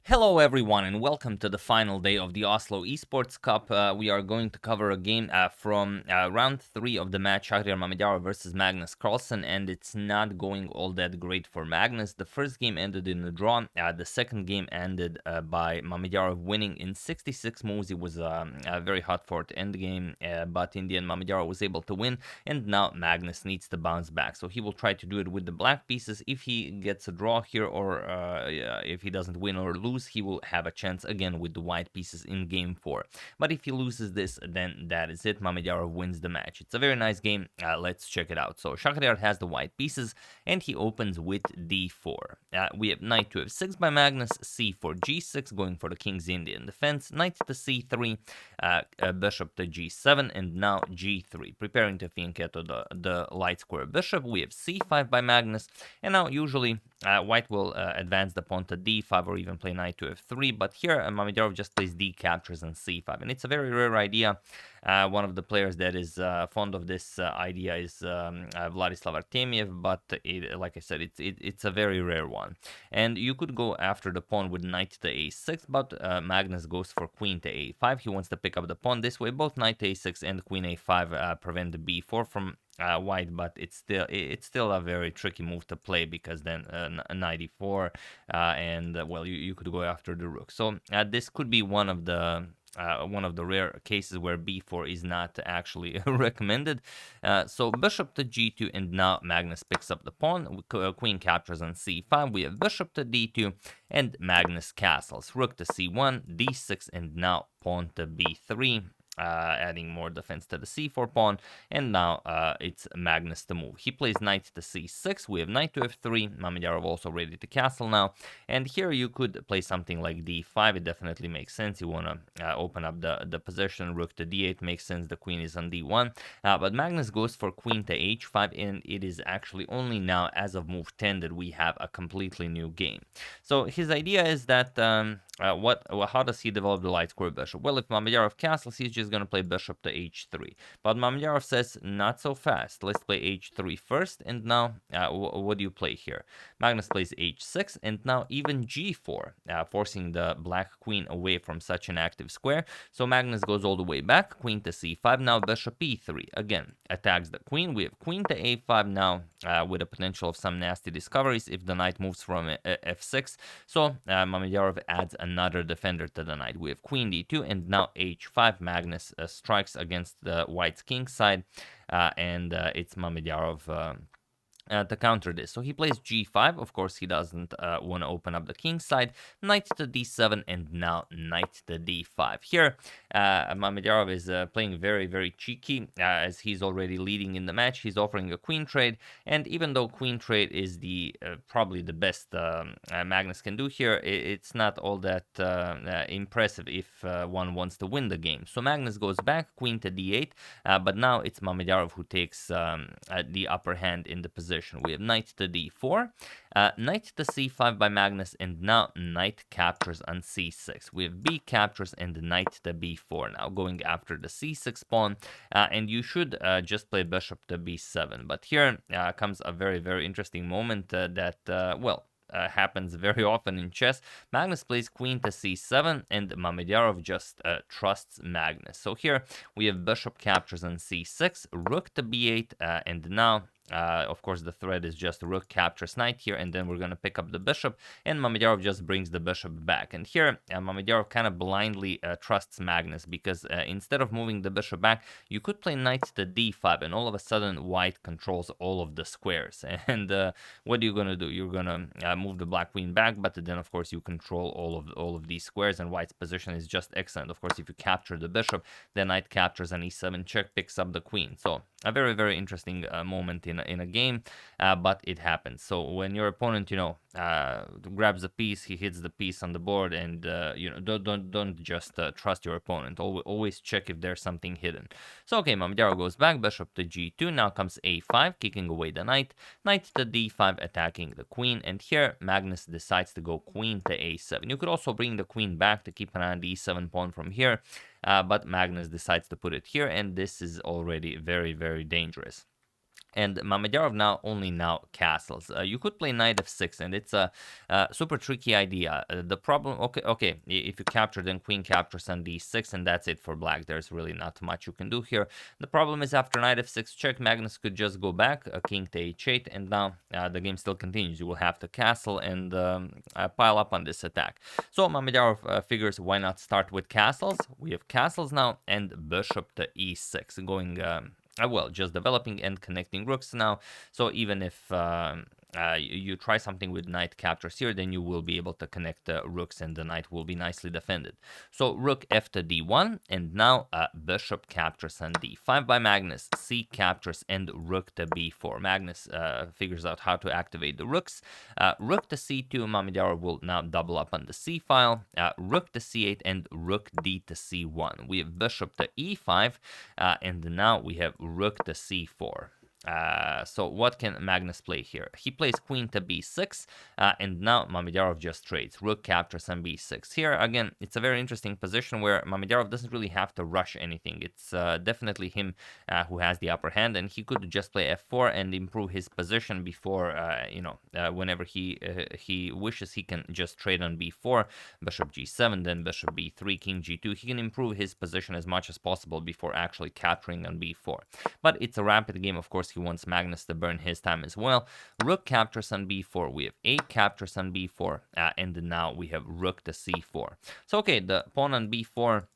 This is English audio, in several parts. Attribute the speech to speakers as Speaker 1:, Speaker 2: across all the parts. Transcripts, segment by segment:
Speaker 1: Hello everyone and welcome to the final day of the Oslo Esports Cup. We are going to cover a game from round 3 of the match, Shakhriyar Mamedyarov versus Magnus Carlsen, and it's not going all that great for Magnus. The first game ended in a draw. The second game ended by Mamedyarov winning in 66 moves. It was very hot for the end game, but in the end Mamedyarov was able to win, and now Magnus needs to bounce back. So he will try to do it with the black pieces. If he gets a draw here, or if he doesn't win or lose, he will have a chance again with the white pieces in game 4. But if he loses this, then that is it. Mamedyarov wins the match. It's a very nice game. Let's check it out. So Shakhriyar has the white pieces, and he opens with d4. We have knight to f6 by Magnus, c4, g6, going for the king's Indian defense, knight to c3, bishop to g7, and now g3, preparing to fianchetto the light square bishop. We have c5 by Magnus, and now usually white will advance the pawn to d5 or even play knight to f3, but here Mamedyarov just plays d captures and c5, and it's a very rare idea. One of the players that is fond of this idea is Vladislav Artemiev, but like I said, it's a very rare one. And you could go after the pawn with knight to a6, but Magnus goes for queen to a5. He wants to pick up the pawn this way. Both knight to a6 and queen a5 prevent the b4 from white, but it's still a very tricky move to play, because then knight e4 and well, you could go after the rook. So this could be one of the rare cases where b4 is not actually recommended. So bishop to g2, and now Magnus picks up the pawn. Queen captures on c5. We have bishop to d2, and Magnus castles. Rook to c1, d6, and now pawn to b3. Adding more defense to the c4 pawn, and now it's Magnus to move. He plays knight to c6. We have knight to f3. Mamedyarov also ready to castle now, and here you could play something like d5. It definitely makes sense. You want to open up the position. Rook to d8 makes sense. The queen is on d1, but Magnus goes for queen to h5, and it is actually only now, as of move 10, that we have a completely new game. So his idea is that how does he develop the light square bishop? Well, if Mamedyarov castles, he's just going to play bishop to h3. But Mamedyarov says, not so fast. Let's play h3 first, and now what do you play here? Magnus plays h6, and now even g4, forcing the black queen away from such an active square. So Magnus goes all the way back, queen to c5, now bishop e3. Again, attacks the queen. We have queen to a5 now, with a potential of some nasty discoveries if the knight moves from f6. So Mamedyarov adds another defender to the knight. We have queen d2, and now h5. Magnus strikes against the white's king side, and it's Mamedyarov to counter this. So he plays g5. Of course, he doesn't want to open up the king side. Knight to d7, and now knight to d5. Here, Mamedyarov is playing very, very cheeky, as he's already leading in the match. He's offering a queen trade, and even though queen trade is the probably the best Magnus can do here, it's not all that impressive if one wants to win the game. So Magnus goes back, queen to d8, but now it's Mamedyarov who takes the upper hand in the position. We have knight to d4, knight to c5 by Magnus, and now knight captures on c6. We have b captures and knight to b4 now, going after the c6 pawn, and you should just play bishop to b7. But here comes a very, very interesting moment that, happens very often in chess. Magnus plays queen to c7, and Mamedyarov just trusts Magnus. So here we have bishop captures on c6, rook to b8, and now of course, the threat is just rook captures knight here, and then we're going to pick up the bishop, and Mamedyarov just brings the bishop back. And here, Mamedyarov kind of blindly trusts Magnus, because instead of moving the bishop back, you could play knight to d5, and all of a sudden, white controls all of the squares. And what are you going to do? You're going to move the black queen back, but then, of course, you control all of these squares, and white's position is just excellent. Of course, if you capture the bishop, then knight captures an e7 check, picks up the queen. So a very, very interesting moment in a game, but it happens. So when your opponent, grabs a piece, he hits the piece on the board, and don't just trust your opponent. Always check if there's something hidden. So okay, Mamedyarov goes back, bishop to g2. Now comes a5, kicking away the knight, knight to d5, attacking the queen, and here Magnus decides to go queen to a7. You could also bring the queen back to keep an eye on the e7 pawn from here, but Magnus decides to put it here, and this is already very, very dangerous. And Mamedyarov now castles. You could play knight f6, and it's a super tricky idea. The problem, okay, if you capture, then queen captures on d6, and that's it for black. There's really not much you can do here. The problem is after knight f6 check, Magnus could just go back, king to h8, and now the game still continues. You will have to castle and pile up on this attack. So Mamedyarov figures, why not start with castles? We have castles now, and bishop to e6, going well, just developing and connecting rooks now. So even if you try something with knight captures here, then you will be able to connect the rooks, and the knight will be nicely defended. So rook f to d1, and now bishop captures on d5 by Magnus. C captures and rook to b4. Magnus figures out how to activate the rooks. Rook to c2, Mamedyarov will now double up on the c file. Rook to c8 and rook d to c1. We have bishop to e5, and now we have rook to c4. So what can Magnus play here? He plays queen to b6, and now Mamedyarov just trades. Rook captures on b6. Here, again, it's a very interesting position where Mamedyarov doesn't really have to rush anything. It's definitely him who has the upper hand, and he could just play f4 and improve his position before, whenever he wishes, he can just trade on b4, bishop g7, then bishop b3, king g2. He can improve his position as much as possible before actually capturing on b4. But it's a rapid game, of course. He wants Magnus to burn his time as well. Rook captures on b4. We have a captures on b4, and now we have rook to c4. So okay, the pawn on b4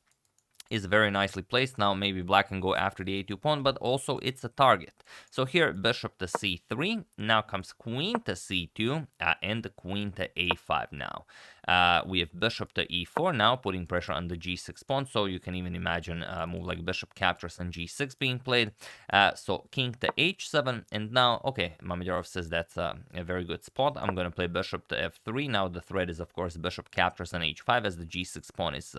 Speaker 1: is very nicely placed. Now maybe black can go after the a2 pawn, but also it's a target. So here bishop to c3, now comes queen to c2, and the queen to a5 now. We have bishop to e4 now, putting pressure on the g6 pawn, so you can even imagine a move like bishop captures on g6 being played. So king to h7, and now, okay, Mamedyarov says that's a very good spot. I'm going to play bishop to f3. Now the threat is, of course, bishop captures on h5 as the g6 pawn is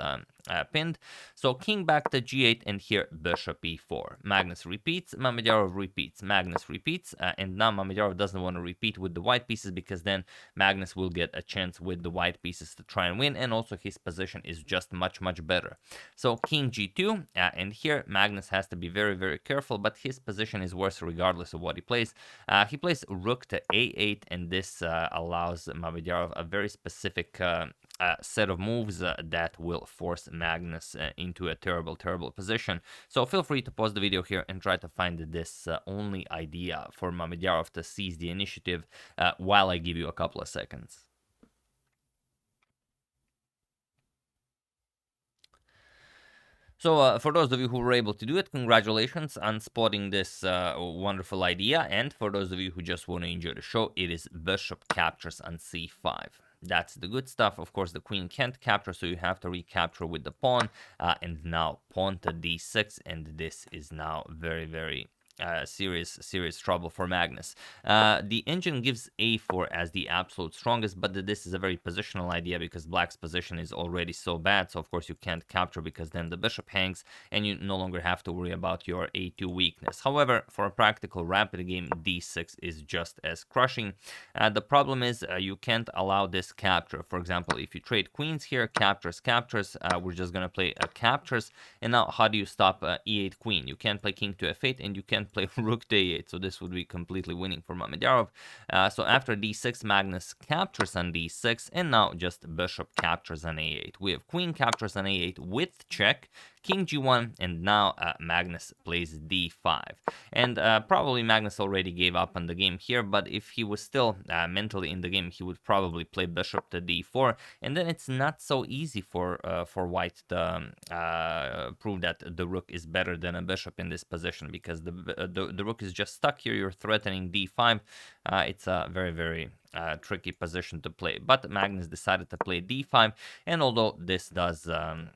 Speaker 1: pinned. So king back to g8, and here bishop e4. Magnus repeats, Mamedyarov repeats, Magnus repeats, and now Mamedyarov doesn't want to repeat with the white pieces, because then Magnus will get a chance with the white pieces to try and win, and also his position is just much better. So king g2, and here Magnus has to be very careful, but his position is worse regardless of what he plays. He plays rook to a8, and this allows Mamedyarov a very specific set of moves that will force Magnus into a terrible position. So feel free to pause the video here and try to find this only idea for Mamedyarov to seize the initiative while I give you a couple of seconds. So for those of you who were able to do it, congratulations on spotting this wonderful idea. And for those of you who just want to enjoy the show, it is bishop captures on c5. That's the good stuff. Of course, the queen can't capture, so you have to recapture with the pawn. And now pawn to d6, and this is now very serious trouble for Magnus. The engine gives a4 as the absolute strongest, but this is a very positional idea because black's position is already so bad. So of course you can't capture, because then the bishop hangs and you no longer have to worry about your a2 weakness. However, for a practical rapid game, d6 is just as crushing. The problem is you can't allow this capture. For example, if you trade queens here, captures, we're just gonna play captures. And now how do you stop e8 queen? You can't play king to f8, and you can't play rook to a8, so this would be completely winning for Mamedyarov. So after d6, Magnus captures on d6, and now just bishop captures on a8. We have queen captures on a8 with check, king g1, and now Magnus plays d5. And probably Magnus already gave up on the game here, but if he was still mentally in the game, he would probably play bishop to d4, and then it's not so easy for white to prove that the rook is better than a bishop in this position, because the rook is just stuck here. You're threatening d5. It's a very tricky position to play, but Magnus decided to play d5, and although this does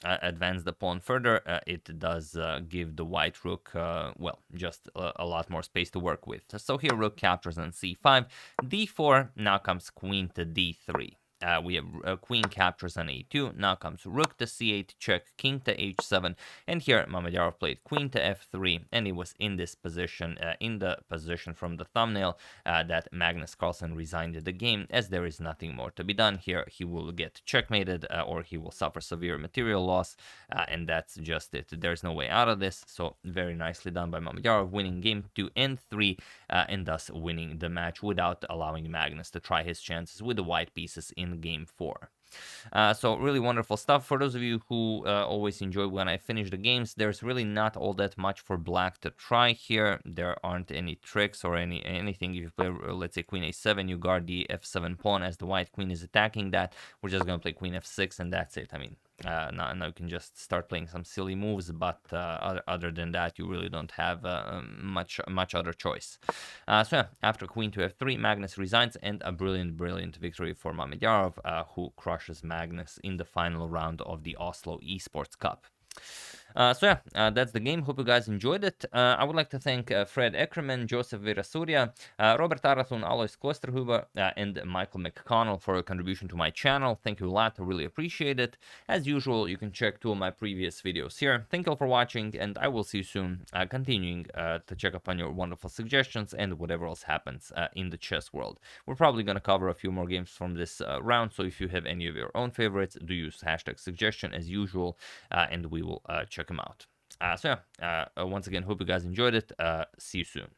Speaker 1: advance the pawn further, it does give the white rook well, just a lot more space to work with. So here rook captures on c5, d4, now comes queen to d3. we have queen captures on a2. Now comes rook to c8 check, king to h7, and here Mamedyarov played queen to f3, and he was in this position, in the position from the thumbnail that Magnus Carlsen resigned the game, as there is nothing more to be done here. He will get checkmated, or he will suffer severe material loss, and that's just it. There's no way out of this. So very nicely done by Mamedyarov, winning game 2 and 3, and thus winning the match without allowing Magnus to try his chances with the white pieces in game 4. So really wonderful stuff. For those of you who always enjoy when I finish the games, there's really not all that much for black to try here. There aren't any tricks or anything. If you play, let's say, queen a7, you guard the f7 pawn as the white queen is attacking that. We're just going to play queen f6, and that's it. I mean, now you can just start playing some silly moves, but other than that, you really don't have much other choice. So yeah, after queen to f3, Magnus resigns, and a brilliant victory for Mamedyarov, who crushes Magnus in the final round of the Oslo Esports Cup. So yeah, that's the game. Hope you guys enjoyed it. I would like to thank Fred Eckerman, Joseph Virasuria, Robert Arathun, Alois Klosterhuber, and Michael McConnell for your contribution to my channel. Thank you a lot. I really appreciate it. As usual, you can check 2 of my previous videos here. Thank you all for watching, and I will see you soon, continuing to check up on your wonderful suggestions and whatever else happens in the chess world. We're probably going to cover a few more games from this round, so if you have any of your own favorites, do use hashtag suggestion as usual, and we will check them out. So yeah, once again, hope you guys enjoyed it. See you soon.